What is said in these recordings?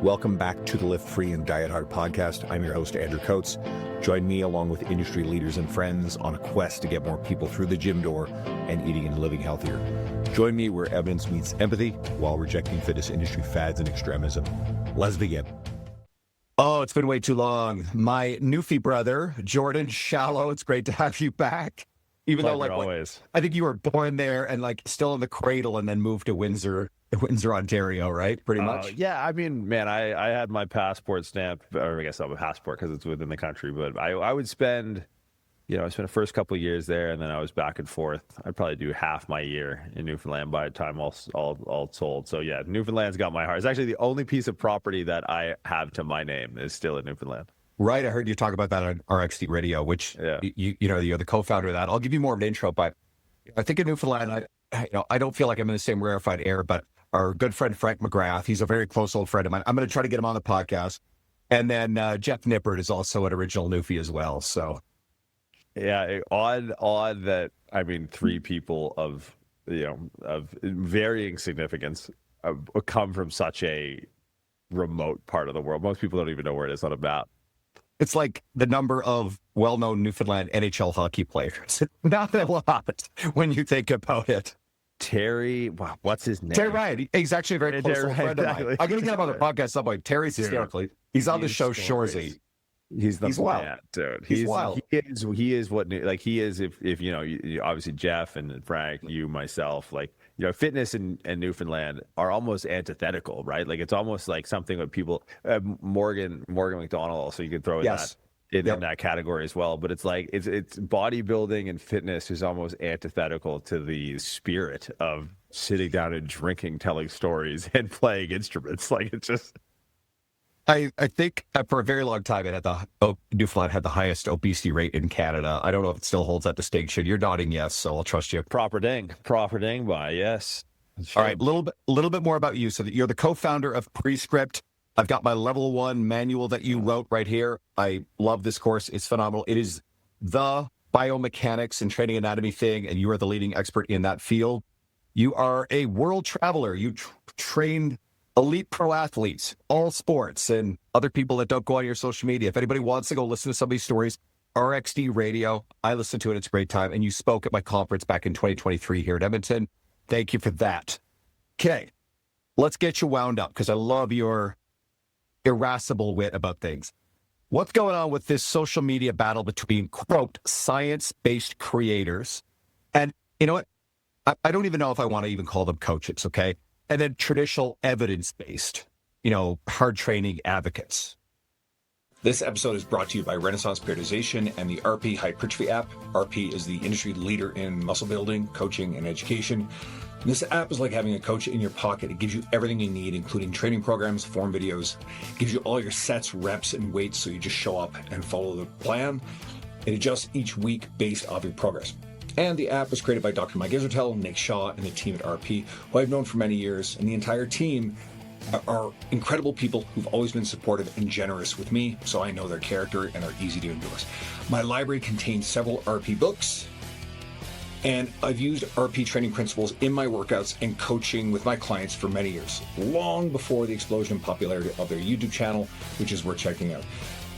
Welcome back to the Lift Free and Diet Hard podcast. I'm your host, Andrew Coates. Join me along with industry leaders and friends on a quest to get more people through the gym door and eating and living healthier. Join me where evidence meets empathy while rejecting fitness industry fads and extremism. Let's begin. Oh, it's been way too long. My Newfie brother, Jordan Shallow, it's great to have you back. Even Pleasure, though, like, always. I think you were born there and like still in the cradle and then moved to Windsor, Ontario, right? Pretty much. Yeah, I mean, man, I had my passport stamped, or I guess I'm a passport because it's within the country, but I would spend, I spent the first couple of years there, and then I was back and forth. I'd probably do half my year in Newfoundland by the time all told. So yeah, Newfoundland's got my heart. It's actually the only piece of property that I have to my name is still in Newfoundland. Right. I heard you talk about that on RXD Radio, which, you're the co-founder of that. I'll give you more of an intro, but I think in Newfoundland, I don't feel like I'm in the same rarefied air, but our good friend, Frank McGrath, he's a very close old friend of mine. I'm going to try to get him on the podcast. And then Jeff Nippert is also an original Newfie as well. So, yeah, odd that, I mean, three people of varying significance come from such a remote part of the world. Most people don't even know where it is on a map. It's like the number of well-known Newfoundland NHL hockey players. Not a lot when you think about it. Terry, wow, what's his name? Terry Ryan. He's actually a very close old friend of mine. I'm going to get him on the podcast at some point. Terry's hysterically. He's on the show Shoresy. He's wild, man, dude. He's wild. He is what, like, he is. If you obviously Jeff and Frank, you, myself, like, fitness and Newfoundland are almost antithetical, right? Like, it's almost like something that people, Morgan McDonald, also you could throw in that category as well. But it's like it's bodybuilding and fitness is almost antithetical to the spirit of sitting down and drinking, telling stories, and playing instruments. Like, it's just. I think for a very long time, Newfoundland had the highest obesity rate in Canada. I don't know if it still holds that distinction. You're nodding yes, so I'll trust you. Proper ding by yes. All right, a little bit more about you. So that you're the co-founder of Prescript. I've got my level 1 manual that you wrote right here. I love this course. It's phenomenal. It is the biomechanics and training anatomy thing, and you are the leading expert in that field. You are a world traveler. You train elite pro athletes, all sports, and other people that don't go on your social media. If anybody wants to go listen to some of these stories, RXD Radio, I listen to it. It's a great time. And you spoke at my conference back in 2023 here at Edmonton. Thank you for that. Okay, let's get you wound up because I love your irascible wit about things. What's going on with this social media battle between, quote, science-based creators and, you know what? I don't even know if I want to even call them coaches, okay? And then traditional evidence-based, hard training advocates. This episode is brought to you by Renaissance Periodization and the RP Hypertrophy app. RP is the industry leader in muscle building, coaching, and education. This app is like having a coach in your pocket. It gives you everything you need, including training programs, form videos. It gives you all your sets, reps, and weights, so you just show up and follow the plan. It adjusts each week based off your progress. And the app was created by Dr. Mike Isertel, Nick Shaw, and the team at RP, who I've known for many years. And the entire team are incredible people who've always been supportive and generous with me, so I know their character and are easy to endorse. My library contains several RP books, and I've used RP training principles in my workouts and coaching with my clients for many years, long before the explosion in popularity of their YouTube channel, which is worth checking out.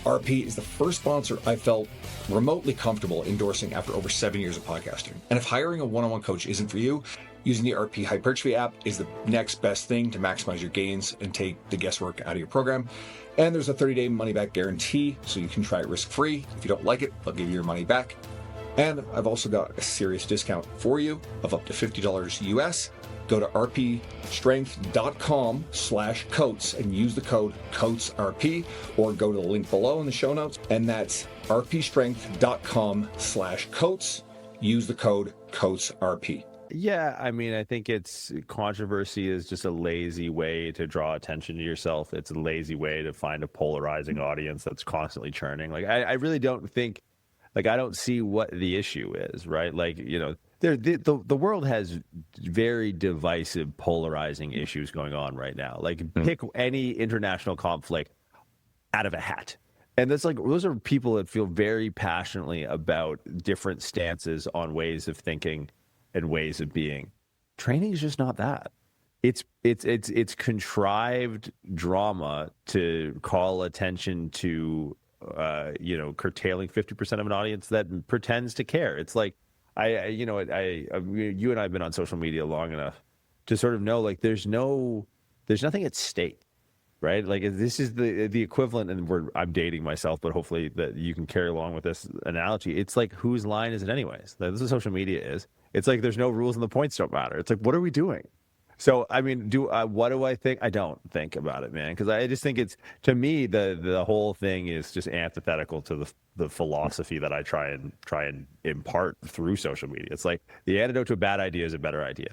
RP is the first sponsor I felt remotely comfortable endorsing after over 7 years of podcasting. And if hiring a one-on-one coach isn't for you, using the RP Hypertrophy app is the next best thing to maximize your gains and take the guesswork out of your program. And there's a 30-day money-back guarantee, so you can try it risk-free. If you don't like it, they'll give you your money back. And I've also got a serious discount for you of up to $50 US. Go to rpstrength.com/coats and use the code COATSRP, or go to the link below in the show notes, and that's rpstrength.com/coats. Use the code COATSRP. Yeah, I mean, I think controversy is just a lazy way to draw attention to yourself. It's a lazy way to find a polarizing audience that's constantly churning. Like, I really don't think, like, I don't see what the issue is, right? Like, the world has very divisive, polarizing issues going on right now. Like, pick any international conflict out of a hat. And that's like, those are people that feel very passionately about different stances on ways of thinking and ways of being. Training is just not that. it's contrived drama to call attention to curtailing 50% of an audience that pretends to care. It's like you and I have been on social media long enough to sort of know, like, there's nothing at stake, right? Like, this is the equivalent, and I'm dating myself, but hopefully that you can carry along with this analogy. It's like, whose line is it anyways? This is what social media is. It's like there's no rules and the points don't matter. It's like, what are we doing? So, I mean, what do I think? I don't think about it, man, because I just think it's, to me, the whole thing is just antithetical to the philosophy that I try and impart through social media. It's like, the antidote to a bad idea is a better idea.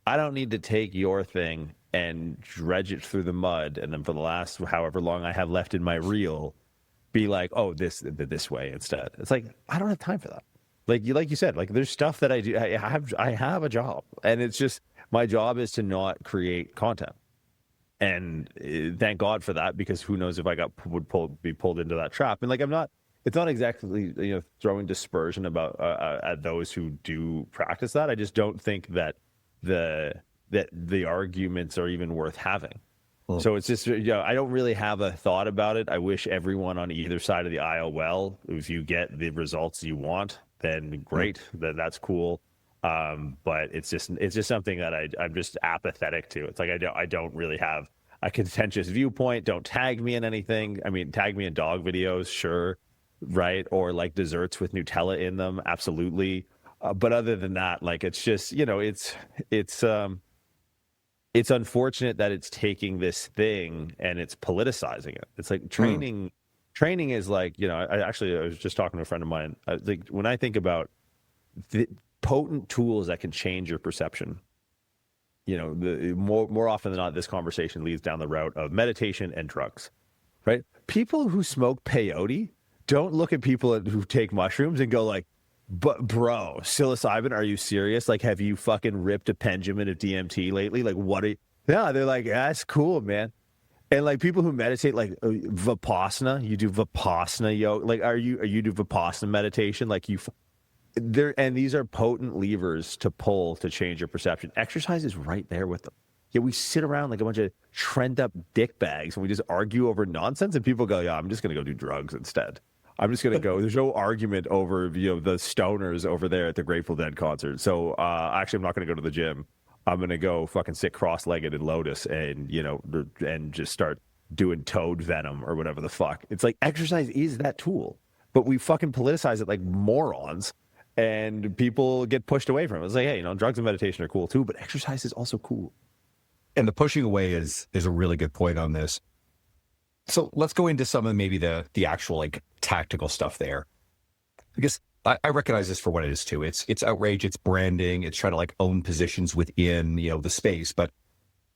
I don't need to take your thing and dredge it through the mud, and then for the last however long I have left in my reel, be like, oh, this way instead. It's like, I don't have time for that. Like you said, like, there's stuff that I do. I have a job, and it's just, my job is to not create content. And thank God for that, because who knows if I would be pulled into that trap. And like, it's not exactly throwing dispersion about at those who do practice that. I just don't think that the arguments are even worth having. So it's just, I don't really have a thought about it. I wish everyone on either side of the aisle well. If you get the results you want, then great. That's cool. But it's just something that I'm just apathetic to. It's like, I don't really have a contentious viewpoint. Don't tag me in anything. I mean, tag me in dog videos, sure, right? Or like desserts with Nutella in them, absolutely. But other than that, like, it's just, it's unfortunate that it's taking this thing and it's politicizing it. It's like training is like, I was just talking to a friend of mine. Like, when I think about the potent tools that can change your perception, the more often than not, this conversation leads down the route of meditation and drugs, right? People who smoke peyote don't look at people who take mushrooms and go like, but bro, psilocybin, are you serious? Like, have you fucking ripped a Benjamin of DMT lately? Like, what are you? Yeah, they're like, that's cool, man. And like, people who meditate, like Vipassana, you do Vipassana yoga. Like, you do Vipassana meditation? Like, and these are potent levers to pull to change your perception. Exercise is right there with them. Yeah, we sit around like a bunch of trend up dick bags and we just argue over nonsense, and people go, yeah, I'm just going to go do drugs instead. I'm just going to go. There's no argument over, the stoners over there at the Grateful Dead concert. So actually, I'm not going to go to the gym. I'm going to go fucking sit cross-legged in Lotus and, and just start doing toad venom or whatever the fuck. It's like, exercise is that tool, but we fucking politicize it like morons, and people get pushed away from it. It's like, hey, drugs and meditation are cool too, but exercise is also cool. And the pushing away is a really good point on this. So let's go into some of maybe the actual like tactical stuff there, because I recognize this for what it is too. It's outrage, it's branding, it's trying to like own positions within the space. But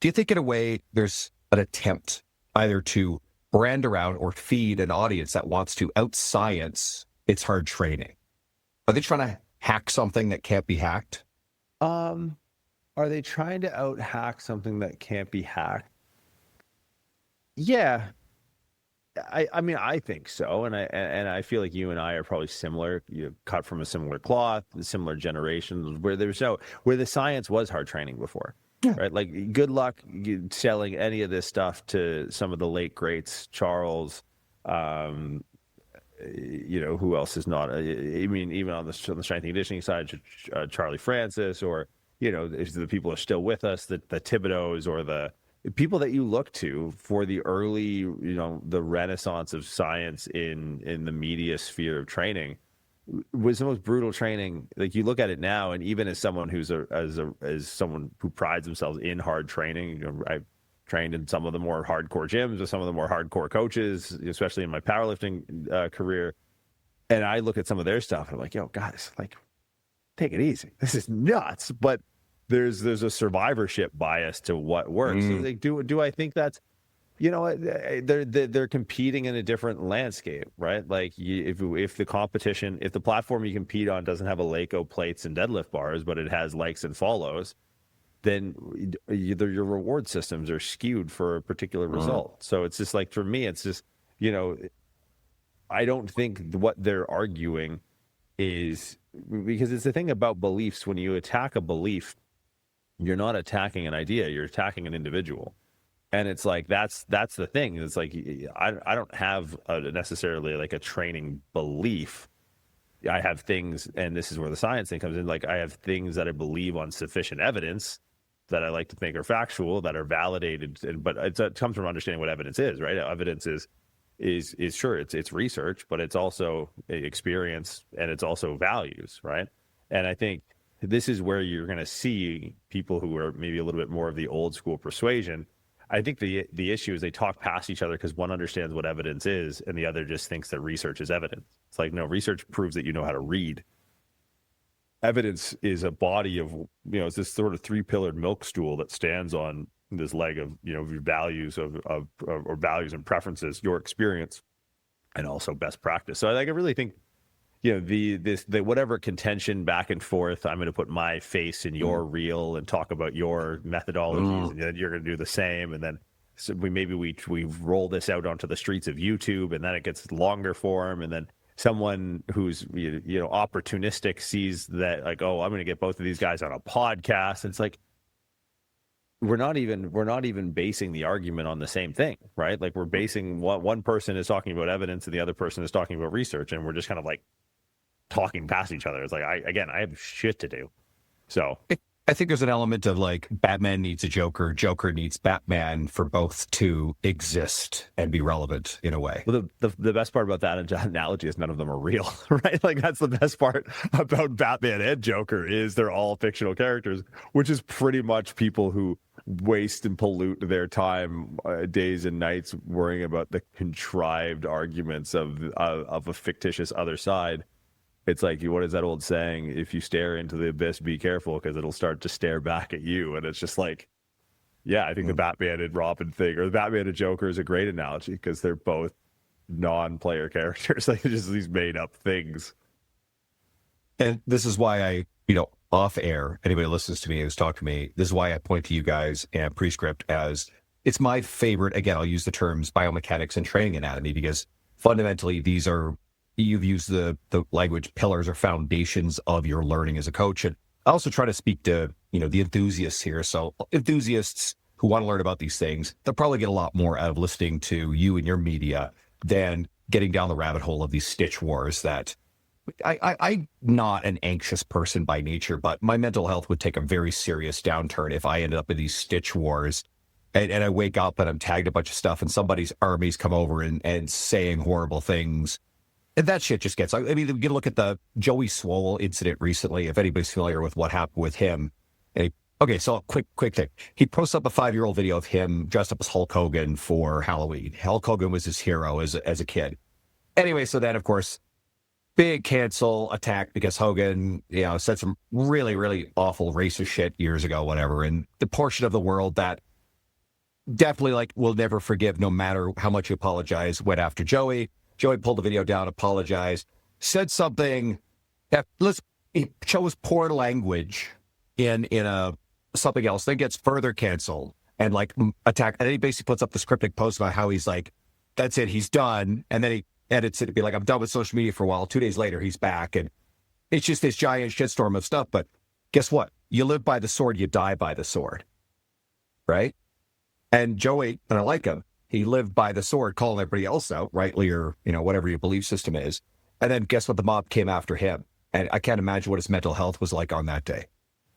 do you think in a way there's an attempt either to brand around or feed an audience that wants to out-science its hard training? Are they trying to hack something that can't be hacked? Are they trying to out-hack something that can't be hacked? Yeah. I mean, I think so, and I feel like you and I are probably similar. You cut from a similar cloth, similar generations, where the science was hard training before, right? Like, good luck selling any of this stuff to some of the late greats, Charles. Who else is not? I mean, even on the strength and conditioning side, Charlie Francis, or the people who are still with us, the Thibodeaus, or the people that you look to for the early, the renaissance of science in the media sphere of training, was the most brutal training. Like, you look at it now, and even as someone who's as someone who prides themselves in hard training, I've trained in some of the more hardcore gyms with some of the more hardcore coaches, especially in my powerlifting career. And I look at some of their stuff and I'm like, yo, guys, like, take it easy. This is nuts. But there's a survivorship bias to what works. So, like, do I think that's, they're competing in a different landscape, right? Like, if the platform you compete on doesn't have a Eleiko plates and deadlift bars, but it has likes and follows, then your reward systems are skewed for a particular result. So it's just like, for me, it's just, I don't think what they're arguing is, because it's the thing about beliefs. When you attack a belief, you're not attacking an idea, you're attacking an individual. And it's like that's the thing. It's like I don't have necessarily like a training belief. I have things, and this is where the science thing comes in. Like I have things that I believe on sufficient evidence that I like to think are factual, that are validated. But it comes from understanding what evidence is, right? Evidence is sure it's research, but it's also experience and it's also values, right? And I think this is where you're going to see people who are maybe a little bit more of the old school persuasion. I think the issue is they talk past each other because one understands what evidence is and the other just thinks that research is evidence. It's like, no, research proves that you know how to read. Evidence is a body of, it's this sort of three-pillared milk stool that stands on this leg of, your values or values and preferences, your experience, and also best practice. So I really think, the whatever contention back and forth, I'm going to put my face in your reel and talk about your methodologies, and then you're going to do the same, and then so we roll this out onto the streets of YouTube, and then it gets longer form, and then someone who's opportunistic sees that, like, oh, I'm going to get both of these guys on a podcast. And it's like we're not even basing the argument on the same thing, right? Like we're basing one person is talking about evidence and the other person is talking about research, and we're just kind of like talking past each other. It's like I have shit to do. So I think there's an element of like Batman needs a Joker, Joker needs Batman for both to exist and be relevant in a way. Well, the best part about that analogy is none of them are real, right? Like that's the best part about Batman and Joker is they're all fictional characters, which is pretty much people who waste and pollute their time days and nights worrying about the contrived arguments of a fictitious other side. It's like, what is that old saying? If you stare into the abyss, be careful because it'll start to stare back at you. And it's just like, yeah, I think the Batman and Robin thing, or the Batman and Joker is a great analogy because they're both non-player characters. Like just these made up things. And this is why I, off air, anybody listens to me who's talked to me, this is why I point to you guys and Prescript as it's my favorite. Again, I'll use the terms biomechanics and training anatomy because fundamentally these are, you've used the language pillars or foundations of your learning as a coach. And I also try to speak to, the enthusiasts here. So enthusiasts who want to learn about these things, they'll probably get a lot more out of listening to you and your media than getting down the rabbit hole of these stitch wars that I'm not an anxious person by nature, but my mental health would take a very serious downturn if I ended up in these stitch wars and I wake up and I'm tagged a bunch of stuff and somebody's armies come over and saying horrible things. And that shit just gets, I mean, you can look at the Joey Swole incident recently, if anybody's familiar with what happened with him. Okay, so quick thing. He posts up a 5-year-old video of him dressed up as Hulk Hogan for Halloween. Hulk Hogan was his hero as a kid. Anyway, so then, of course, big cancel attack because Hogan, said some really, really awful racist shit years ago, whatever. And the portion of the world that definitely will never forgive no matter how much you apologize went after Joey. Joey pulled the video down, apologized, said something. He chose poor language in something else, then gets further canceled and attacked. And then he basically puts up this cryptic post about how he's like, that's it, he's done. And then he edits it to be like, I'm done with social media for a while. 2 days later, he's back. And it's just this giant shitstorm of stuff. But guess what? You live by the sword, you die by the sword. Right? And Joey, and I like him, he lived by the sword, calling everybody else out, rightly or, whatever your belief system is. And then guess what? The mob came after him. And I can't imagine what his mental health was like on that day.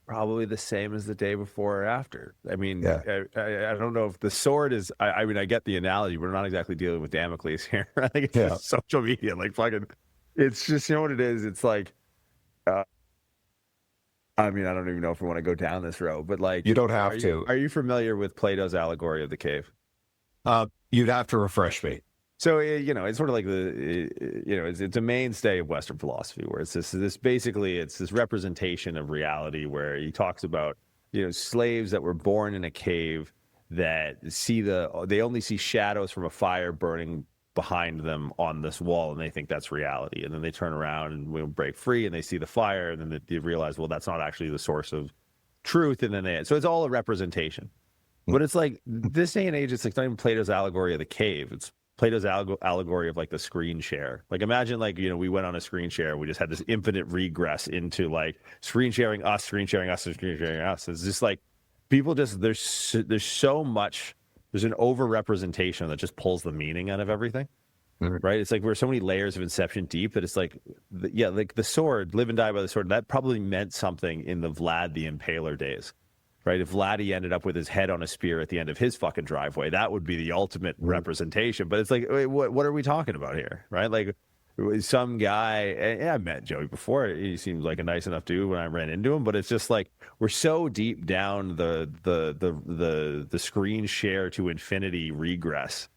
Probably the same as the day before or after. I mean, Yeah. I don't know if the sword is, I mean, I get the analogy. We're not exactly dealing with Damocles here. I think it's just social media. It's just, what it is? It's like, I mean, I don't even know if we want to go down this road, but you don't have to. Are you familiar with Plato's allegory of the cave? You'd have to refresh me. So, it's sort of like it's a mainstay of Western philosophy where it's this representation of reality where he talks about, slaves that were born in a cave that they only see shadows from a fire burning behind them on this wall and they think that's reality. And then they turn around and break free and they see the fire and then they realize, well, that's not actually the source of truth. And then so it's all a representation. But it's like this day and age, it's like not even Plato's allegory of the cave. It's Plato's allegory of the screen share. Imagine we went on a screen share. We just had this infinite regress into screen sharing us, screen sharing us, and screen sharing us. It's just people just there's so much, there's an overrepresentation that just pulls the meaning out of everything. Right? It's like we're so many layers of Inception deep that it's like, like the sword, live and die by the sword. That probably meant something in the Vlad the Impaler days, right? If Vladdy ended up with his head on a spear at the end of his fucking driveway, that would be the ultimate representation. But it's like, wait, what are we talking about here, right? Like some guy, and I met Joey before. He seems like a nice enough dude when I ran into him, but it's just like we're so deep down the screen share to infinity regress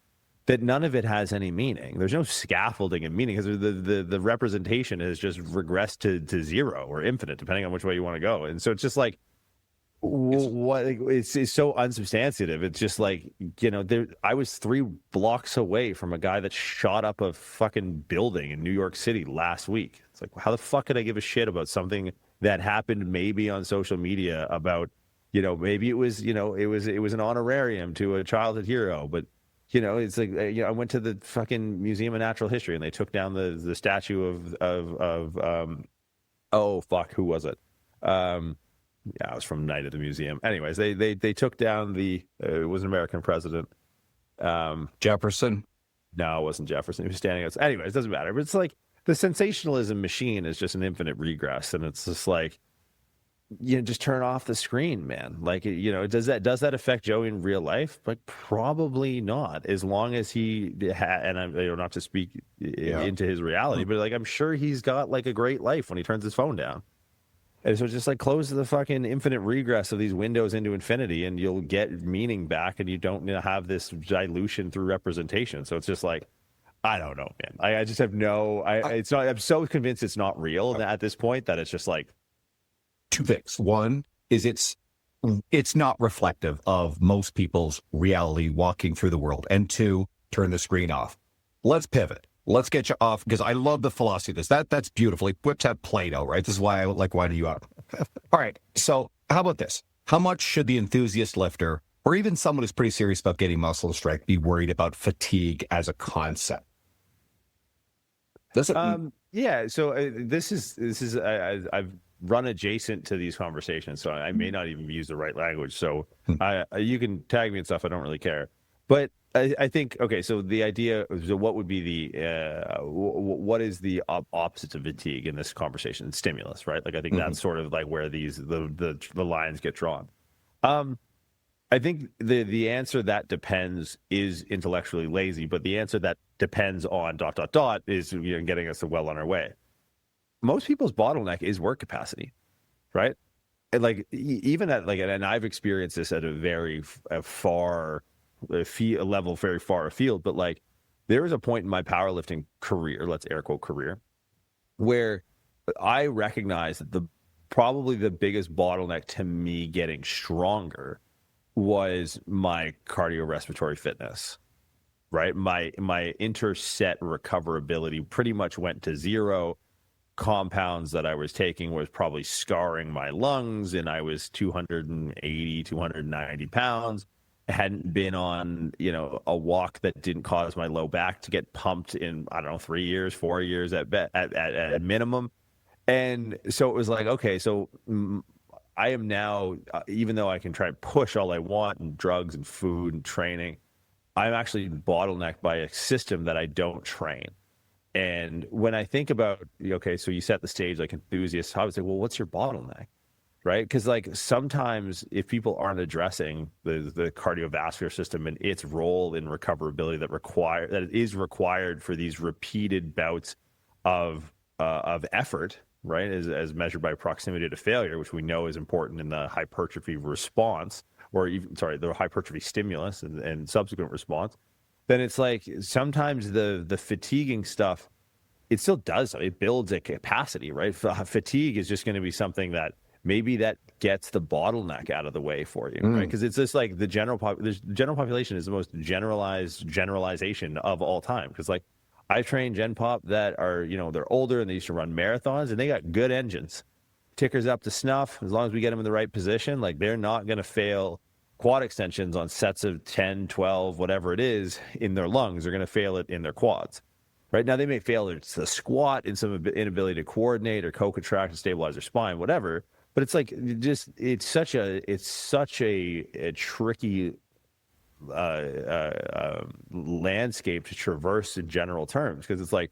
that none of it has any meaning. There's no scaffolding and meaning because the representation has just regressed to zero or infinite, depending on which way you want to go. And so it's just like, what? It's so unsubstantiative. It's just like, I was 3 blocks away from a guy that shot up a fucking building in New York City last week. It's like, how the fuck could I give a shit about something that happened maybe on social media about, maybe it was an honorarium to a childhood hero, but it's like, I went to the fucking Museum of Natural History and they took down the statue of oh fuck, who was it? Yeah, I was from Night at the Museum. Anyways, they took down it was an American president. Jefferson? No, it wasn't Jefferson. He was standing outside. Anyways, it doesn't matter. But it's like the sensationalism machine is just an infinite regress, and it's just like, just turn off the screen, man. Like, does that affect Joey in real life? Like, probably not. As long as he and I'm not to speak into his reality, but like, I'm sure he's got like a great life when he turns his phone down. And so just like close the fucking infinite regress of these windows into infinity, and you'll get meaning back, and you don't have this dilution through representation. So it's just like, I don't know, man. I just have no. It's not. I'm so convinced it's not real at this point that it's just like. 2 things. One is it's not reflective of most people's reality walking through the world. And 2, turn the screen off. Let's pivot. Let's get you off, because I love the philosophy of this. That's beautiful. Whips have Plato, right? This is why I like winding you up. All right. So how about this? How much should the enthusiast lifter, or even someone who's pretty serious about getting muscle and strength, be worried about fatigue as a concept? Yeah. So this is I've run adjacent to these conversations, so I may not even use the right language. So you can tag me and stuff. I don't really care. But I think, okay, so the idea, so what would be what is the opposite of fatigue in this conversation? Stimulus, right? Like, I think that's sort of like where the lines get drawn. I think the answer that depends is intellectually lazy, but the answer that depends on ... is getting us well on our way. Most people's bottleneck is work capacity, right? And like even at like, and I've experienced this at a very far level, very far afield. But like, there was a point in my powerlifting career, let's air quote career, where I recognized that probably the biggest bottleneck to me getting stronger was my cardiorespiratory fitness. Right, my interset recoverability pretty much went to zero. Compounds that I was taking was probably scarring my lungs, and I was 280, 290 pounds. I hadn't been on, a walk that didn't cause my low back to get pumped in, 3 years, 4 years at minimum. And so it was like, okay, so I am now, even though I can try and push all I want and drugs and food and training, I'm actually bottlenecked by a system that I don't train. And when I think about, okay, so you set the stage like enthusiasts, I would say, well, what's your bottleneck, right? Because like sometimes if people aren't addressing the cardiovascular system and its role in recoverability that is required for these repeated bouts of effort, right, as measured by proximity to failure, which we know is important in the hypertrophy response, or even, the hypertrophy stimulus and subsequent response, then it's like sometimes the fatiguing stuff, it still does. It builds a capacity, right? Fatigue is just going to be something that maybe that gets the bottleneck out of the way for you, right? Because it's just like the general population is the most generalization of all time. Because like I train Gen Pop that are, they're older and they used to run marathons and they got good engines. Tickers up to snuff. As long as we get them in the right position, like they're not going to fail quad extensions on sets of 10, 12, whatever it is in their lungs. They're going to fail it in their quads. Right now, they may fail to squat in some inability to coordinate or co-contract and stabilize their spine, whatever. But it's like it's such a tricky landscape to traverse in general terms, because it's like,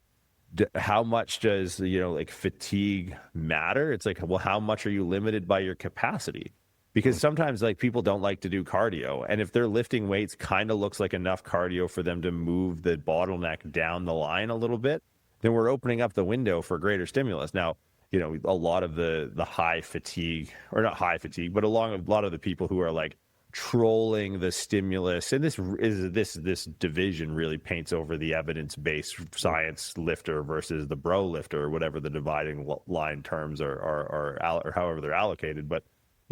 how much does like fatigue matter? It's like, well, how much are you limited by your capacity? Because sometimes like people don't like to do cardio, and if they're lifting weights kind of looks like enough cardio for them to move the bottleneck down the line a little bit, then we're opening up the window for greater stimulus. Now, a lot of the high fatigue, or not high fatigue, but a lot of the people who are like trolling the stimulus, and this division really paints over the evidence-based science lifter versus the bro lifter, or whatever the dividing line terms are or however they're allocated. But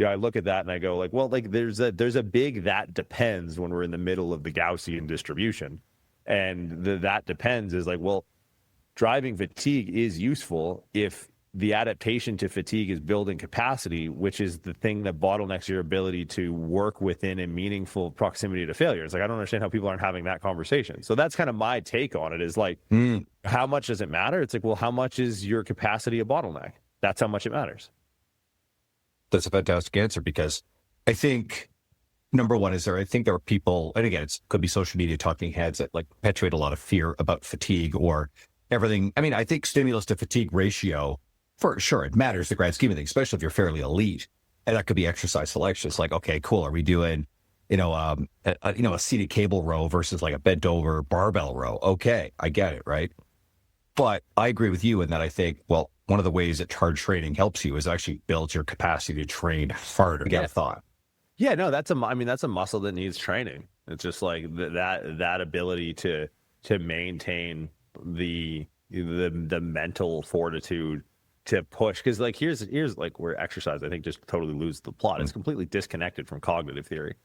I look at that and I go like, well, like there's a big that depends when we're in the middle of the Gaussian distribution, and that depends is like, well, driving fatigue is useful if the adaptation to fatigue is building capacity, which is the thing that bottlenecks your ability to work within a meaningful proximity to failure. It's like, I don't understand how people aren't having that conversation. So that's kind of my take on it, is like, how much does it matter? It's like, well, how much is your capacity a bottleneck? That's how much it matters. That's a fantastic answer, because I think, number one, I think there are people, and again, it could be social media talking heads that like perpetuate a lot of fear about fatigue or everything. I mean, I think stimulus to fatigue ratio, for sure, it matters the grand scheme of things, especially if you're fairly elite. And that could be exercise selection. It's like, okay, cool. Are we doing, a seated cable row versus like a bent over barbell row? Okay, I get it, right? But I agree with you in that I think, well, one of the ways that charge training helps you is actually build your capacity to train harder. Get a thought. Yeah, no, that's a muscle that needs training. It's just like that ability to maintain the mental fortitude to push, because like here's like where exercise I think just totally loses the plot. It's completely disconnected from cognitive theory,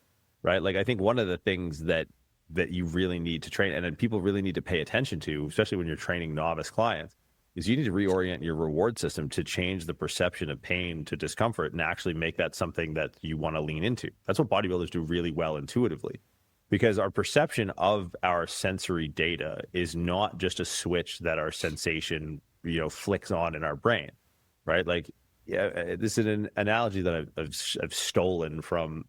right? Like I think one of the things that you really need to train, and then people really need to pay attention to, especially when you're training novice clients, is you need to reorient your reward system to change the perception of pain to discomfort and actually make that something that you want to lean into. That's what bodybuilders do really well intuitively, because our perception of our sensory data is not just a switch that our sensation flicks on in our brain, right? Like, yeah, this is an analogy that I've stolen from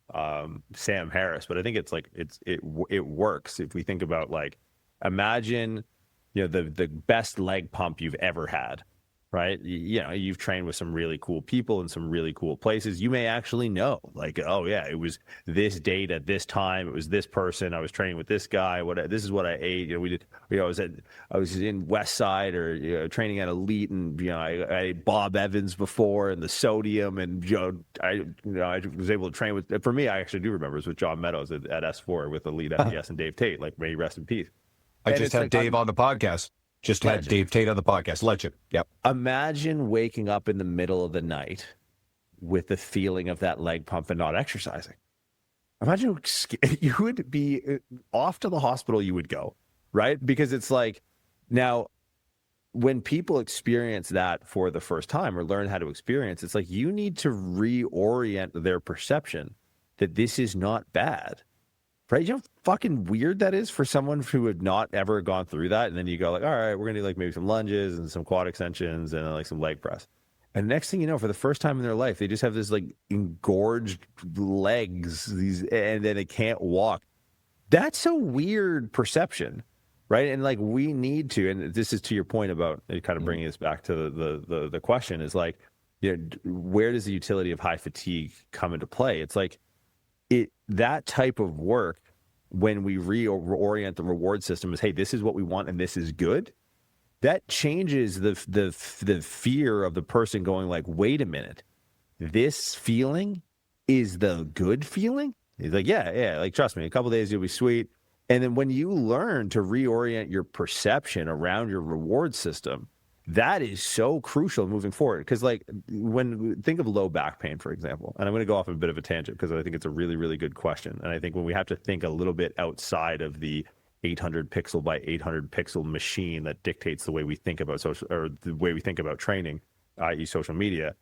Sam Harris, but I think it's like it works if we think about, like, imagine the best leg pump you've ever had, right? You've trained with some really cool people in some really cool places. You may actually know, like, oh yeah, it was this date at this time. It was this person. I was training with this guy. This is what I ate. We did. I was in West Side, or training at Elite, and I ate Bob Evans before, and the sodium, and I was able to train with. For me, I actually do remember it was with John Meadows at S4 with Elite FBS and Dave Tate. Like, may he rest in peace. I just had Dave on the podcast. Just had Dave Tate on the podcast. Legend. Yep. Imagine waking up in the middle of the night with the feeling of that leg pump and not exercising. Imagine you would be off to the hospital. You would go, right? Because it's like, now when people experience that for the first time or learn how to experience, it's like you need to reorient their perception that this is not bad. Right? You know how fucking weird that is for someone who had not ever gone through that. And then you go like, all right, we're going to do like maybe some lunges and some quad extensions and like some leg press. And next thing you know, for the first time in their life, they just have this like engorged legs, and then they can't walk. That's a weird perception, right? And like we need to, and this is to your point about kind of bringing us back to the question is like, where does the utility of high fatigue come into play? It's like, that type of work, when we reorient the reward system, is, hey, this is what we want and this is good. That changes the fear of the person going like, wait a minute, this feeling is the good feeling. He's like, yeah, like trust me, a couple of days you'll be sweet. And then when you learn to reorient your perception around your reward system, that is so crucial moving forward. Because like think of low back pain, for example, and I'm going to go off on a bit of a tangent because I think it's a really, really good question. And I think when we have to think a little bit outside of the 800 pixel by 800 pixel machine that dictates the way we think about social, or the way we think about training, i.e. social media,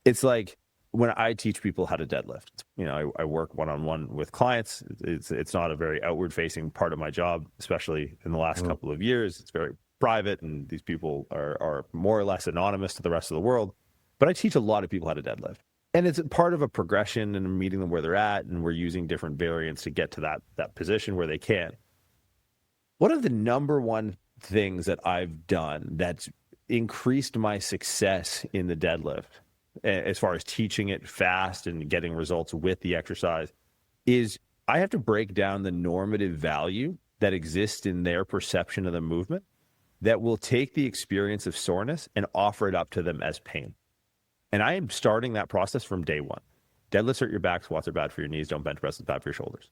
it's like when I teach people how to deadlift, I work one-on-one with clients. It's not a very outward facing part of my job, especially in the last couple of years. It's very private, and these people are more or less anonymous to the rest of the world. But I teach a lot of people how to deadlift. And it's part of a progression and meeting them where they're at, and we're using different variants to get to that position where they can. One of the number one things that I've done that's increased my success in the deadlift, as far as teaching it fast and getting results with the exercise, is I have to break down the normative value that exists in their perception of the movement that will take the experience of soreness and offer it up to them as pain. And I am starting that process from day one. Deadlifts hurt your back, squats are bad for your knees, don't bench press is bad for your shoulders.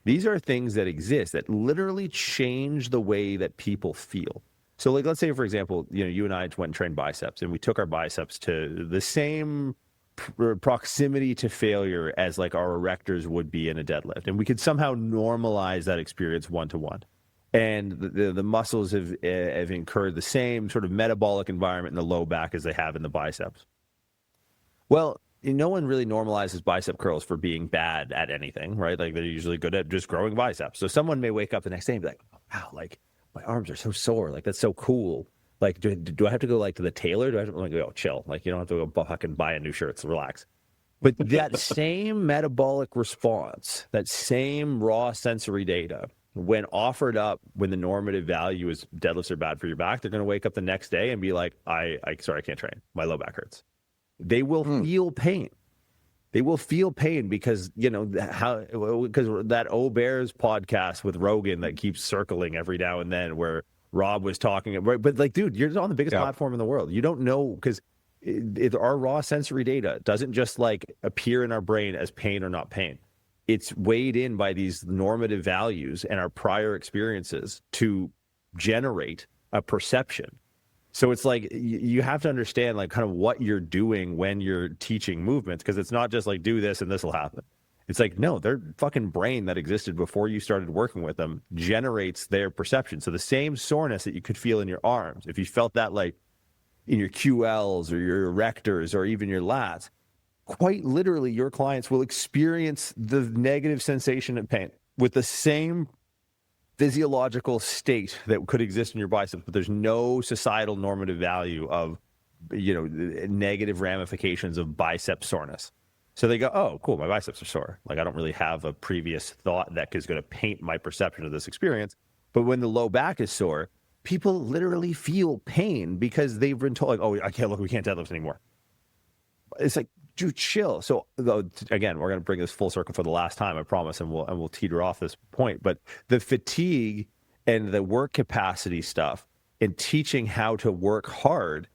These are things that exist that literally change the way that people feel. So like, let's say, for example, you and I went and trained biceps, and we took our biceps to the same proximity to failure as like our erectors would be in a deadlift. And we could somehow normalize that experience one-to-one. And the muscles have incurred the same sort of metabolic environment in the low back as they have in the biceps. Well, no one really normalizes bicep curls for being bad at anything, right? Like they're usually good at just growing biceps. So someone may wake up the next day and be like, wow, like my arms are so sore. Like that's so cool. Like, do I have to go like to the tailor? Do I have to like go chill? Like you don't have to go fucking buy a new shirt. So relax. But that same metabolic response, that same raw sensory data, when offered up, when the normative value is deadlifts are bad for your back, they're going to wake up the next day and be like, sorry, I can't train. My low back hurts. They will feel pain. They will feel pain because, because that O Bears podcast with Rogan that keeps circling every now and then where Rob was talking, but like, dude, you're on the biggest platform in the world. You don't know, because our raw sensory data doesn't just like appear in our brain as pain or not pain. It's weighed in by these normative values and our prior experiences to generate a perception. So it's like you have to understand like kind of what you're doing when you're teaching movements, because it's not just like do this and this will happen. It's like, no, their fucking brain that existed before you started working with them generates their perception. So the same soreness that you could feel in your arms, if you felt that like in your QLs or your erectors or even your lats, quite literally your clients will experience the negative sensation and pain with the same physiological state that could exist in your biceps, but there's no societal normative value of, negative ramifications of bicep soreness. So they go, oh, cool, my biceps are sore. Like I don't really have a previous thought that is going to paint my perception of this experience. But when the low back is sore, people literally feel pain because they've been told, like, oh, we can't deadlift anymore. It's like, dude, chill. So again, we're going to bring this full circle for the last time, I promise, and we'll teeter off this point. But the fatigue and the work capacity stuff and teaching how to work hard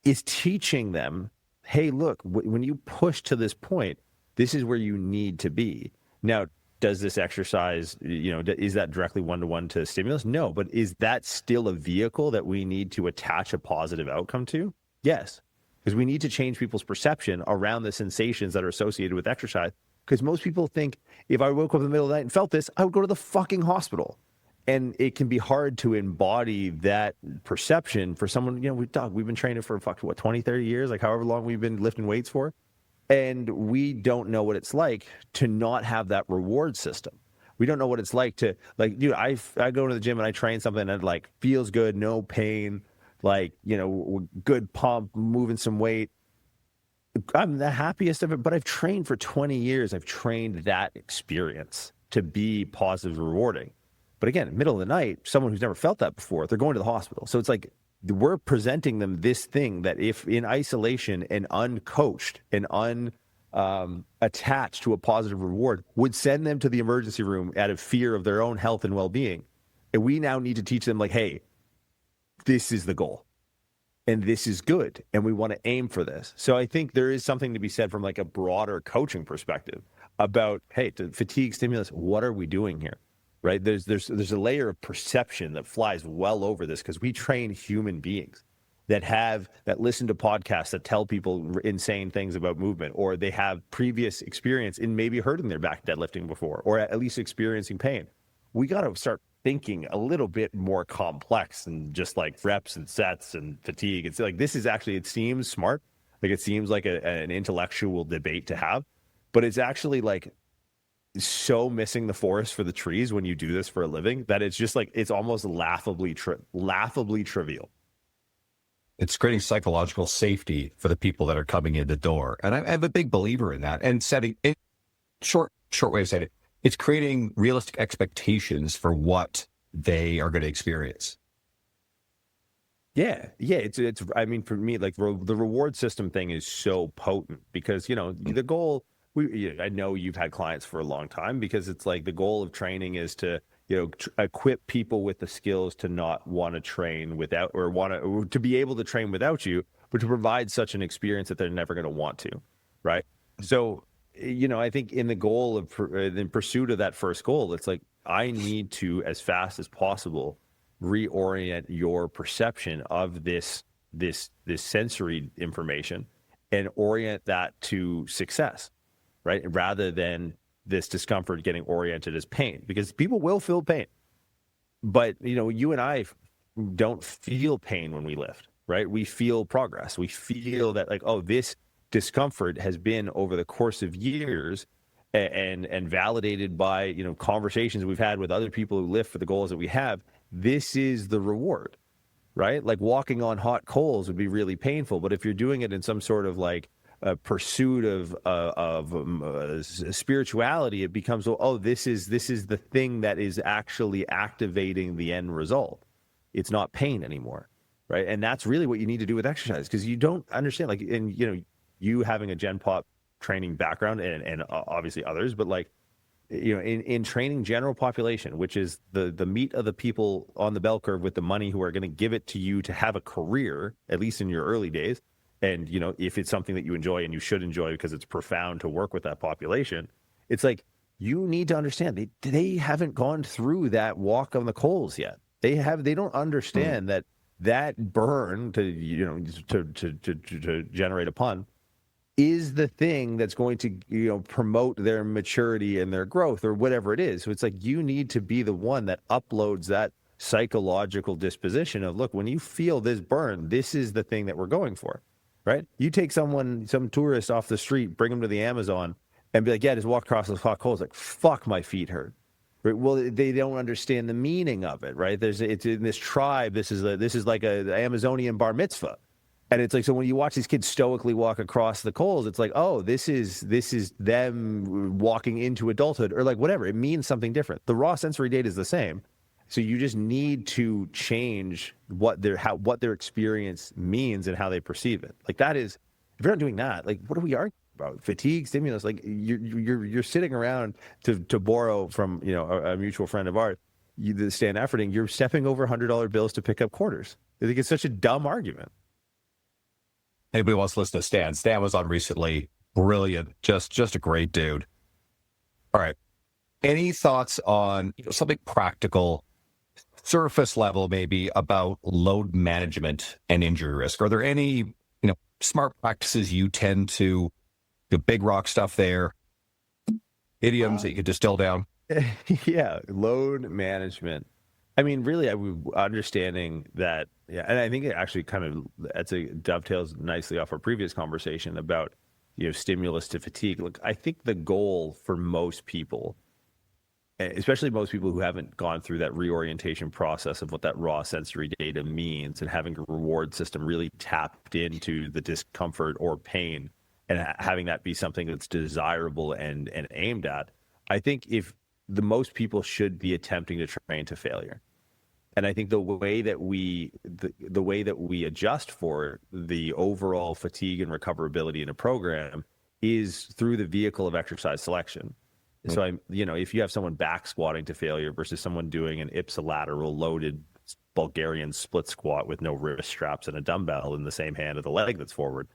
is teaching them, hey, look, when you push to this point, this is where you need to be. Now, does this exercise, is that directly one-to-one to stimulus? No, but is that still a vehicle that we need to attach a positive outcome to? Yes. Because we need to change people's perception around the sensations that are associated with exercise. Because most people think if I woke up in the middle of the night and felt this, I would go to the fucking hospital. And it can be hard to embody that perception for someone, we've been training for 20, 30 years, like however long we've been lifting weights for. And we don't know what it's like to not have that reward system. We don't know what it's like to, like, dude, I go to the gym and I train something that like feels good, no pain, like, good pump, moving some weight. I'm the happiest of it, but I've trained for 20 years. I've trained that experience to be positive, rewarding. But again, middle of the night, someone who's never felt that before, they're going to the hospital. So it's like we're presenting them this thing that if in isolation and uncoached and unattached to a positive reward would send them to the emergency room out of fear of their own health and well-being. And we now need to teach them like, hey, this is the goal and this is good. And we want to aim for this. So I think there is something to be said from like a broader coaching perspective about, hey, to fatigue stimulus, what are we doing here? Right? There's a layer of perception that flies well over this because we train human beings that listen to podcasts that tell people insane things about movement, or they have previous experience in maybe hurting their back deadlifting before, or at least experiencing pain. We got to start thinking a little bit more complex than just like reps and sets and fatigue. It's like, this is actually, it seems smart. Like it seems like an intellectual debate to have, but it's actually like so missing the forest for the trees when you do this for a living that it's just like, it's almost laughably trivial. It's creating psychological safety for the people that are coming in the door. And I'm a big believer in that. And setting it, short way of saying it, it's creating realistic expectations for what they are going to experience. Yeah. It's. I mean, for me, like the reward system thing is so potent because the goal. I know you've had clients for a long time because it's like the goal of training is to equip people with the skills to not want to train without or to be able to train without you, but to provide such an experience that they're never going to want to, right? So I think in the goal of in pursuit of that first goal, it's like I need to as fast as possible reorient your perception of this sensory information and orient that to success, right? Rather than this discomfort getting oriented as pain, because people will feel pain. But, you and I don't feel pain when we lift, right? We feel progress. We feel that like, oh, this discomfort has been over the course of years and validated by, conversations we've had with other people who lift for the goals that we have. This is the reward, right? Like walking on hot coals would be really painful. But if you're doing it in some sort of like a pursuit of spirituality, it becomes, oh, this is the thing that is actually activating the end result. It's not pain anymore, right? And that's really what you need to do with exercise, because you don't understand, like, and you having a Gen Pop training background and obviously others, but like, in training general population, which is the meat of the people on the bell curve with the money who are going to give it to you to have a career, at least in your early days. And, if it's something that you enjoy, and you should enjoy because it's profound to work with that population, it's like, you need to understand they haven't gone through that walk on the coals yet. They don't understand that burn, to generate a pun, is the thing that's going to, promote their maturity and their growth or whatever it is. So it's like, you need to be the one that uploads that psychological disposition of, look, when you feel this burn, this is the thing that we're going for. Right? You take some tourist off the street, bring them to the Amazon, and be like, yeah, just walk across those hot coals. Like, fuck, my feet hurt. Right? Well, they don't understand the meaning of it, right? It's in this tribe. This is like a Amazonian bar mitzvah, and it's like, so when you watch these kids stoically walk across the coals, it's like, oh, this is them walking into adulthood, or like whatever. It means something different. The raw sensory data is the same. So you just need to change what their experience means and how they perceive it. Like, that is, if you're not doing that, like, what are we arguing about? Fatigue, stimulus. Like, you're sitting around to borrow from a mutual friend of ours, the Stan Efforting. You're stepping over $100 bills to pick up quarters. I think it's such a dumb argument. Anybody wants to listen to Stan? Stan was on recently. Brilliant. Just a great dude. All right. Any thoughts on something practical, surface level maybe, about load management and injury risk? Are there any smart practices you tend to do, big rock stuff there, idioms that you could distill down? Yeah, load management. I mean, really, understanding that, and I think it actually kind of dovetails nicely off our previous conversation about stimulus to fatigue. Look, I think the goal for most people, especially most people who haven't gone through that reorientation process of what that raw sensory data means, and having a reward system really tapped into the discomfort or pain, and having that be something that's desirable and aimed at, I think if the most people should be attempting to train to failure. And I think the way that we adjust for the overall fatigue and recoverability in a program is through the vehicle of exercise selection. So if you have someone back squatting to failure versus someone doing an ipsilateral loaded Bulgarian split squat with no wrist straps and a dumbbell in the same hand of the leg that's forward,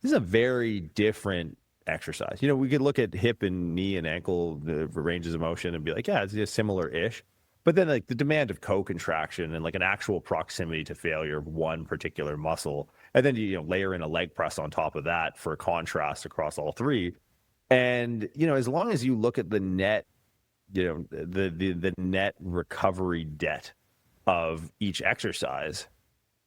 this is a very different exercise. We could look at hip and knee and ankle, the ranges of motion, and be like, yeah, it's just similar-ish. But then like the demand of co-contraction and like an actual proximity to failure of one particular muscle, and then you layer in a leg press on top of that for contrast across all three. And as long as you look at the net, the net recovery debt of each exercise,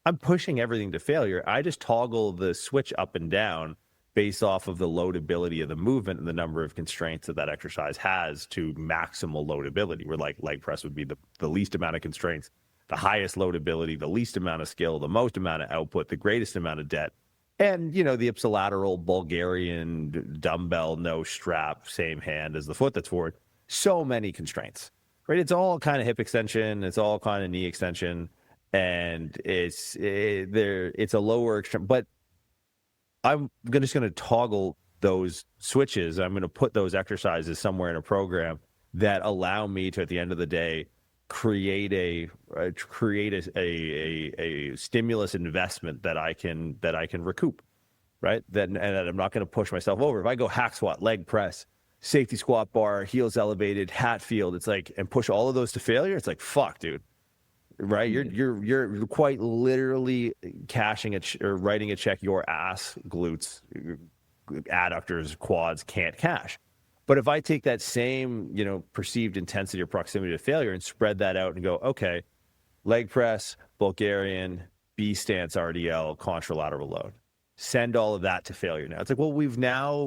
I'm pushing everything to failure. I just toggle the switch up and down based off of the loadability of the movement and the number of constraints that exercise has to maximal loadability, where like leg press would be the least amount of constraints, the highest loadability, the least amount of skill, the most amount of output, the greatest amount of debt. And, you know, the ipsilateral Bulgarian dumbbell, no strap, same hand as the foot that's forward. So many constraints, right? It's all kind of hip extension. It's all kind of knee extension. And it's a lower extreme. But I'm just going to toggle those switches. I'm going to put those exercises somewhere in a program that allow me to, at the end of the day, create a stimulus investment that I can recoup, right? And that I'm not going to push myself over. If I go hack squat, leg press, safety squat bar, heels elevated, Hatfield, it's like, and push all of those to failure, it's like, fuck, dude, right? You're quite literally cashing or writing a check your ass, glutes, adductors, quads can't cash. But if I take that same, you know, perceived intensity or proximity to failure and spread that out and go, okay, leg press, Bulgarian, B stance RDL, contralateral load, send all of that to failure. Now it's like, well, we've now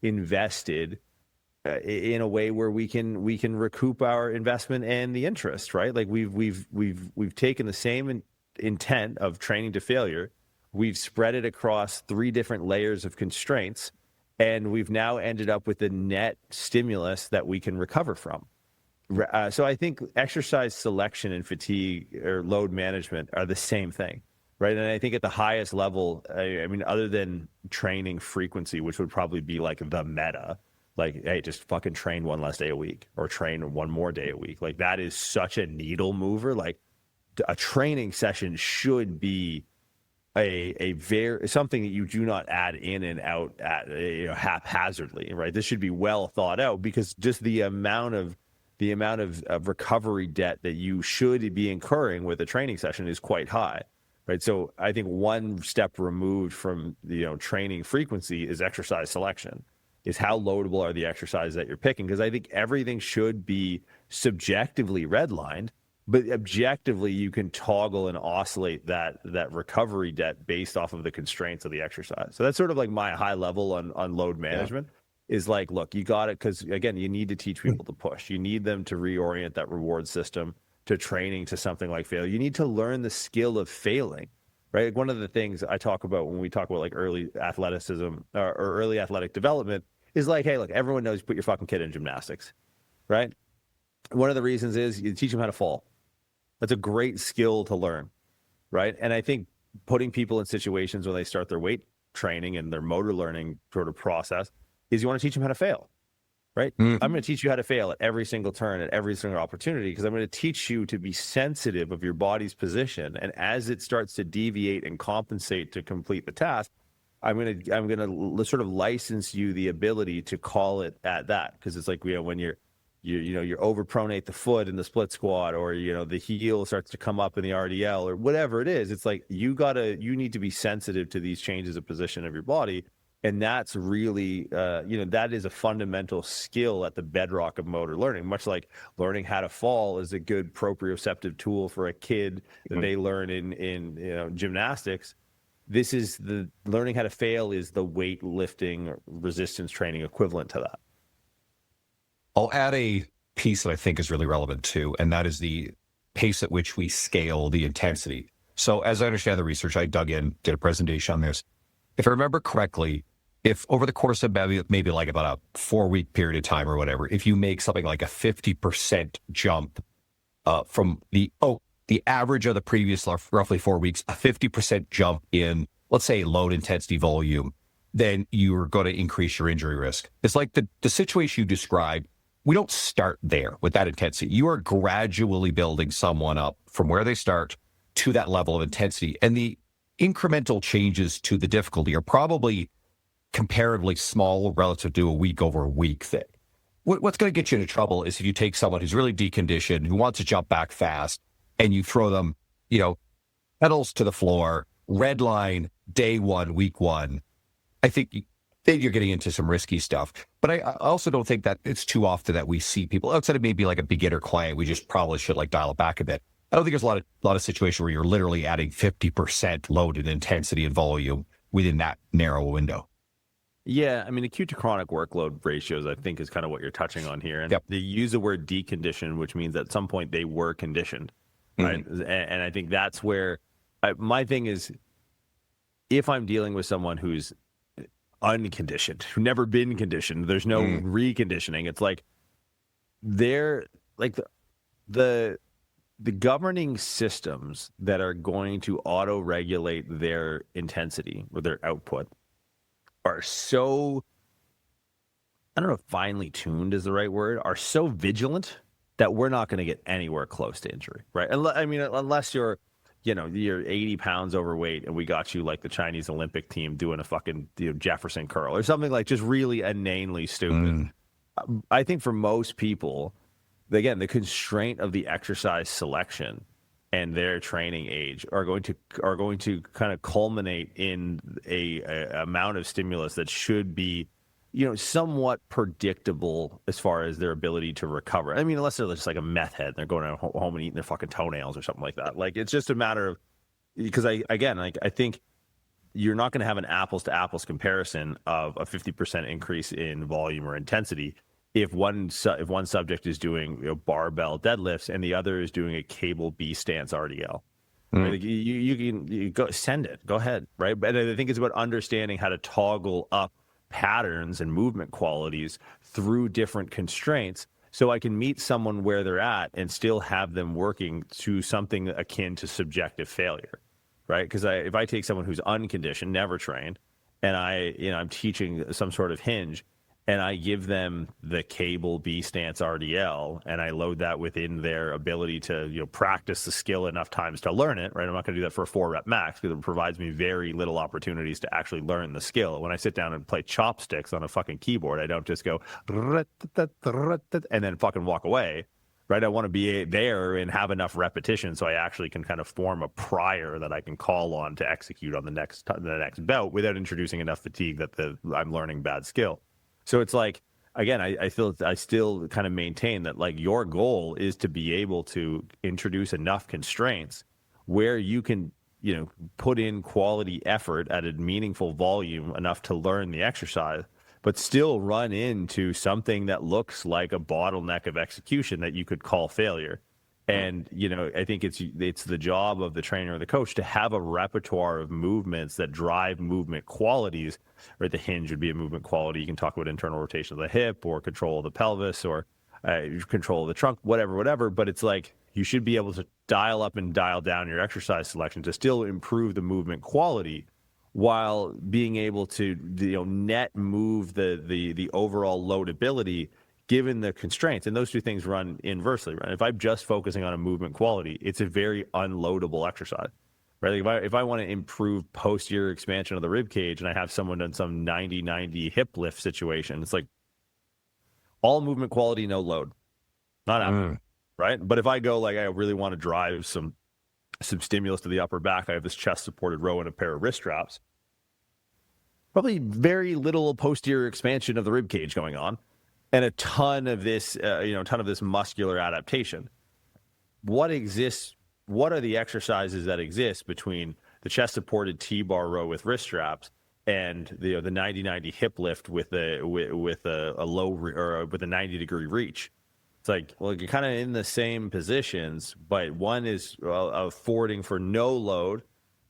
invested in a way where we can recoup our investment and the interest, right? Like we've taken the same intent of training to failure, we've spread it across 3 different layers of constraints. And we've now ended up with a net stimulus that we can recover from. So I think exercise selection and fatigue or load management are the same thing, right? And I think at the highest level, I mean, other than training frequency, which would probably be like the meta, like, hey, just fucking train 1 less day a week or train 1 more day a week. Like that is such a needle mover. Like a training session should be something that you do not add in and out at, you know, haphazardly, right? This should be well thought out, because just the amount of recovery debt that you should be incurring with a training session is quite high, right? So I think one step removed from, you know, training frequency is exercise selection, is how loadable are the exercises that you're picking? Because I think everything should be subjectively redlined, but objectively, you can toggle and oscillate that recovery debt based off of the constraints of the exercise. So that's sort of like my high level on load management. Is like, look, you got it, because again, you need to teach people to push. You need them to reorient that reward system to training to something like failure. You need to learn the skill of failing, right? Like one of the things I talk about when we talk about like early athleticism or early athletic development is like, hey, look, everyone knows you put your fucking kid in gymnastics, right? One of the reasons is you teach them how to fall. That's a great skill to learn, right? And I think putting people in situations when they start their weight training and their motor learning sort of process is you want to teach them how to fail, right? Mm-hmm. I'm going to teach you how to fail at every single turn, at every single opportunity, because I'm going to teach you to be sensitive of your body's position. And as it starts to deviate and compensate to complete the task, I'm going to sort of license you the ability to call it at that. Because it's like, you know, when you're overpronate the foot in the split squat, or, you know, the heel starts to come up in the RDL or whatever it is. It's like, you need to be sensitive to these changes of position of your body. And that's really, that is a fundamental skill at the bedrock of motor learning, much like learning how to fall is a good proprioceptive tool for a kid that they learn in you know, gymnastics. This is the learning how to fail is the weightlifting resistance training equivalent to that. I'll add a piece that I think is really relevant too, and that is the pace at which we scale the intensity. So as I understand the research, I dug in, did a presentation on this. If I remember correctly, if over the course of maybe like about a 4-week period of time or whatever, if you make something like a 50% jump from the average of the previous roughly 4 weeks, a 50% jump in, let's say, load intensity volume, then you're going to increase your injury risk. It's like the situation you described. We don't start there with that intensity. You are gradually building someone up from where they start to that level of intensity. And the incremental changes to the difficulty are probably comparatively small relative to a week over a week thing. What's going to get you into trouble is if you take someone who's really deconditioned, who wants to jump back fast, and you throw them, you know, pedals to the floor, red line, day 1, week 1. I think then you're getting into some risky stuff. But I also don't think that it's too often that we see people outside of maybe like a beginner client. We just probably should like dial it back a bit. I don't think there's a lot of situations where you're literally adding 50% load and intensity and volume within that narrow window. Yeah, I mean, acute to chronic workload ratios, I think, is kind of what you're touching on here. And Yep. they use the word deconditioned, which means at some point they were conditioned, right? And I think that's where my thing is, if I'm dealing with someone who's unconditioned, who never been conditioned, there's no reconditioning. It's like they're like the governing systems that are going to auto-regulate their intensity or their output are so, I don't know if finely tuned is the right word, are so vigilant that we're not going to get anywhere close to injury, right? I mean, unless you're 80 pounds overweight and we got you like the Chinese Olympic team doing a fucking Jefferson curl or something like just really inanely stupid. I think for most people, again, the constraint of the exercise selection and their training age are going to kind of culminate in a amount of stimulus that should be, somewhat predictable as far as their ability to recover. I mean, unless they're just like a meth head and they're going home and eating their fucking toenails or something like that. Like, it's just a matter of, because I think you're not going to have an apples to apples comparison of a 50% increase in volume or intensity if one subject is doing barbell deadlifts and the other is doing a cable B stance RDL. Right? Like you go send it, go ahead, right? But I think it's about understanding how to toggle up patterns and movement qualities through different constraints, so I can meet someone where they're at and still have them working to something akin to subjective failure, right? Because if I take someone who's unconditioned, never trained, and I'm teaching some sort of hinge, and I give them the cable B stance RDL, and I load that within their ability to practice the skill enough times to learn it, right? I'm not going to do that for a 4-rep max because it provides me very little opportunities to actually learn the skill. When I sit down and play chopsticks on a fucking keyboard, I don't just go and then fucking walk away, right? I want to be there and have enough repetition so I actually can kind of form a prior that I can call on to execute on the next bout without introducing enough fatigue that I'm learning bad skill. So it's like, again, I still kind of maintain that like your goal is to be able to introduce enough constraints where you can, put in quality effort at a meaningful volume enough to learn the exercise, but still run into something that looks like a bottleneck of execution that you could call failure. And, I think it's the job of the trainer or the coach to have a repertoire of movements that drive movement qualities, right? The hinge would be a movement quality. You can talk about internal rotation of the hip or control of the pelvis or control of the trunk, whatever. But it's like you should be able to dial up and dial down your exercise selection to still improve the movement quality while being able to net move the overall loadability given the constraints. And those two things run inversely, right? If I'm just focusing on a movement quality, it's a very unloadable exercise, right? Like if I want to improve posterior expansion of the rib cage and I have someone done some 90-90 hip lift situation, it's like all movement quality, no load, not happening, right? But if I go like I really want to drive some stimulus to the upper back, I have this chest supported row and a pair of wrist straps, probably very little posterior expansion of the rib cage going on, and a ton of this, muscular adaptation. What exists? What are the exercises that exist between the chest-supported T-bar row with wrist straps and the 90-90 hip lift with a low or with a 90-degree reach? It's like, well, you're kind of in the same positions, but one is affording for no load,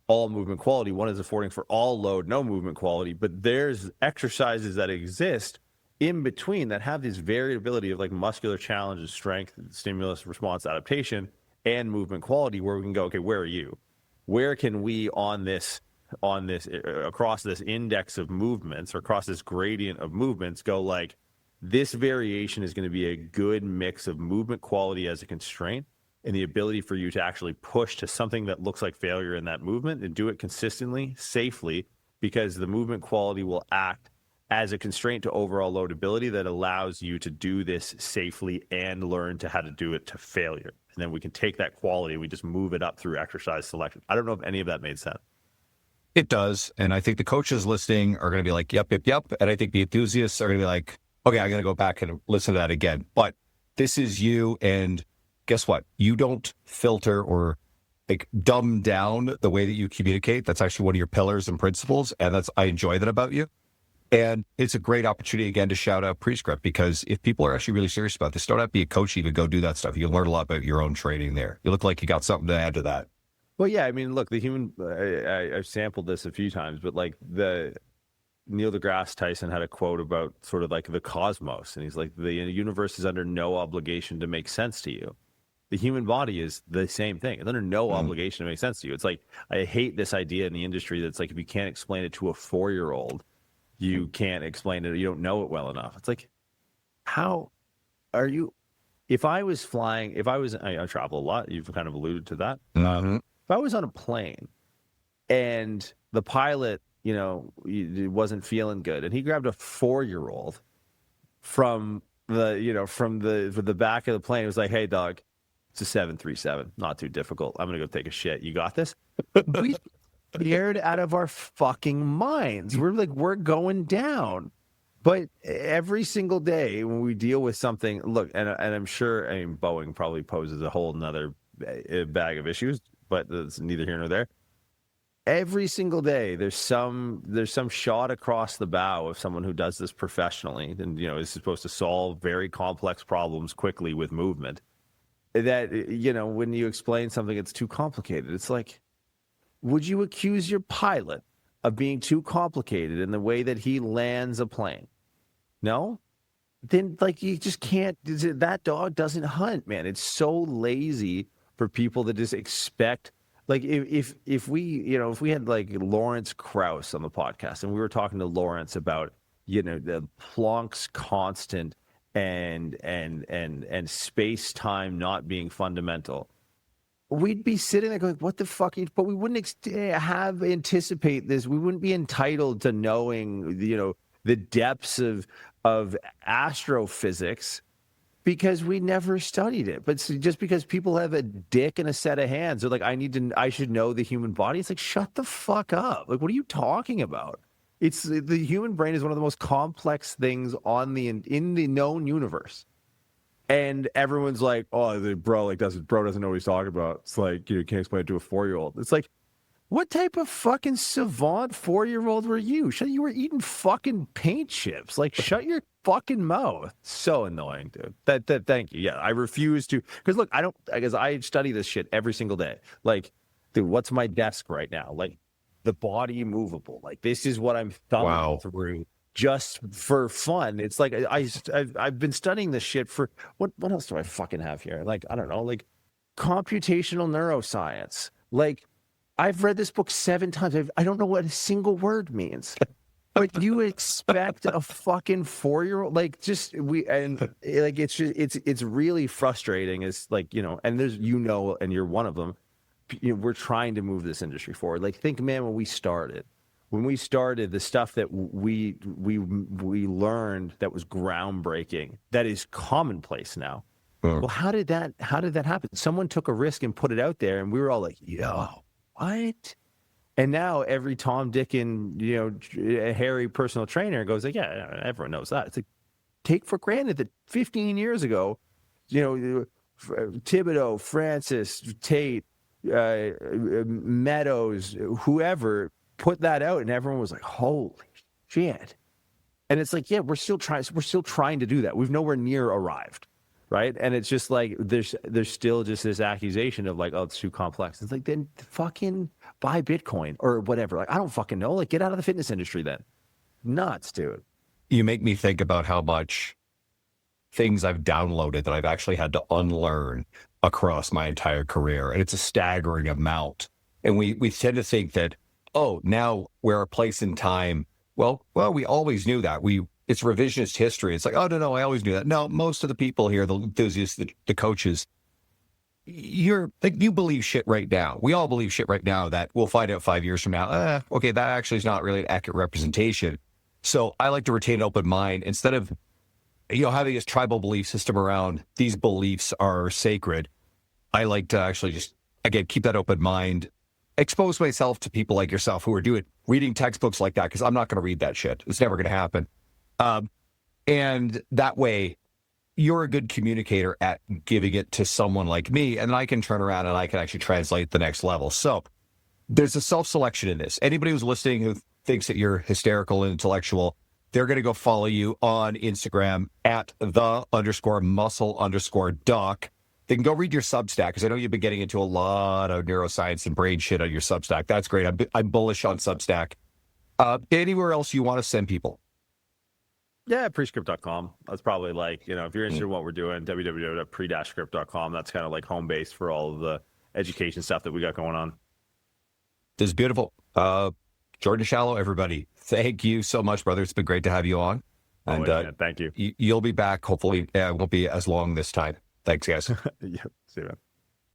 all movement quality. One is affording for all load, no movement quality. But there's exercises that exist in between that have this variability of like muscular challenges, strength, stimulus, response, adaptation, and movement quality, where we can go, okay, where are you? Where can we on this across this index of movements or across this gradient of movements go like, this variation is going to be a good mix of movement quality as a constraint and the ability for you to actually push to something that looks like failure in that movement and do it consistently, safely, because the movement quality will act as a constraint to overall loadability that allows you to do this safely and learn to how to do it to failure. And then we can take that quality and we just move it up through exercise selection. I don't know if any of that made sense. It does. And I think the coaches listening are going to be like, yep. And I think the enthusiasts are going to be like, okay, I'm going to go back and listen to that again. But this is you. And guess what? You don't filter or like dumb down the way that you communicate. That's actually one of your pillars and principles. And I enjoy that about you. And it's a great opportunity, again, to shout out Prescript, because if people are actually really serious about this, don't have to be a coach to even go do that stuff. You can learn a lot about your own training there. You look like you got something to add to that. Well, yeah, I mean, look, the human, I've sampled this a few times, but like Neil deGrasse Tyson had a quote about sort of like the cosmos. And he's like, the universe is under no obligation to make sense to you. The human body is the same thing. It's under no obligation to make sense to you. It's like, I hate this idea in the industry that's like, if you can't explain it to a 4-year-old, you can't explain it, you don't know it well enough. It's like, how are you? If I was flying, I travel a lot, you've kind of alluded to that. Mm-hmm. If I was on a plane and the pilot, wasn't feeling good, and he grabbed a 4-year-old from the back of the plane, it was like, hey, dog, it's a 737, not too difficult. I'm going to go take a shit. You got this? We scared out of our fucking minds. We're like, we're going down. But every single day when we deal with something, look, and I'm sure, Boeing probably poses a whole nother bag of issues, but it's neither here nor there. Every single day, there's some shot across the bow of someone who does this professionally and, is supposed to solve very complex problems quickly with movement. That, when you explain something, it's too complicated. It's like, would you accuse your pilot of being too complicated in the way that he lands a plane? No? Then, like, you just can't. That dog doesn't hunt, man. It's so lazy for people that just expect. Like, if we had like Lawrence Krauss on the podcast and we were talking to Lawrence about, the Planck's constant and space time not being fundamental, we'd be sitting there going, what the fuck? But we wouldn't anticipate this. We wouldn't be entitled to knowing, the depths of astrophysics because we never studied it. But just because people have a dick and a set of hands, they're like, I should know the human body. It's like, shut the fuck up. Like, what are you talking about? It's the human brain is one of the most complex things in the known universe. And everyone's like, oh, the bro doesn't know what he's talking about. It's like, you can't explain it to a 4-year-old. It's like, what type of fucking savant 4-year-old were you? You were eating fucking paint chips. Like, shut your fucking mouth. So annoying, dude. Thank you. Yeah, I refuse to, because look, I study this shit every single day. Like, dude, what's my desk right now? Like, the body movable. Like, this is what I'm thumbing through just for fun. It's like I've been studying this shit for what else do I fucking have here? Like, I don't know, like computational neuroscience. Like, I've read this book 7 times. I don't know what a single word means. But you expect a fucking 4-year-old, like, it's really frustrating. It's like, and there's, and you're one of them. We're trying to move this industry forward. Like, think, man, when we started, the stuff that we learned that was groundbreaking, that is commonplace now. Well, how did that happen? Someone took a risk and put it out there, and we were all like, yo, what? And now every Tom, Dick, and Harry personal trainer goes like, yeah, everyone knows that. It's like, take for granted that 15 years ago, Thibodeau, Francis, Tate, Meadows, whoever put that out, and everyone was like, holy shit. And it's like, yeah, we're still trying to do that. We've nowhere near arrived. Right. And it's just like, there's still just this accusation of like, oh, it's too complex. It's like, then fucking buy Bitcoin or whatever. Like, I don't fucking know. Like, get out of the fitness industry then. Nuts, dude. You make me think about how much things I've downloaded that I've actually had to unlearn across my entire career. And it's a staggering amount. And we tend to think that, oh, now we're a place in time. Well, we always knew that. It's revisionist history. It's like, oh, no, I always knew that. No, most of the people here, the enthusiasts, the coaches, you believe shit right now. We all believe shit right now that we'll find out 5 years from now. Okay, that actually is not really an accurate representation. So I like to retain an open mind instead of, having this tribal belief system around these beliefs are sacred. I like to actually just, again, keep that open mind, expose myself to people like yourself who are reading textbooks like that, because I'm not going to read that shit. It's never going to happen. And that way you're a good communicator at giving it to someone like me, and I can turn around and I can actually translate the next level. So there's a self-selection in this. Anybody who's listening who thinks that you're hysterical and intellectual, they're going to go follow you on Instagram at _muscle_doc. They can go read your Substack, because I know you've been getting into a lot of neuroscience and brain shit on your Substack. That's great. I'm bullish on Substack. Anywhere else you want to send people? Yeah, prescript.com. That's probably like, you know, if you're interested in what we're doing, www.pre-script.com. That's kind of like home base for all of the education stuff that we got going on. This is beautiful. Jordan Shallow, everybody, thank you so much, brother. It's been great to have you on. And thank you. You'll be back. Hopefully, it won't be as long this time. Thanks, guys. Yeah, see you, man.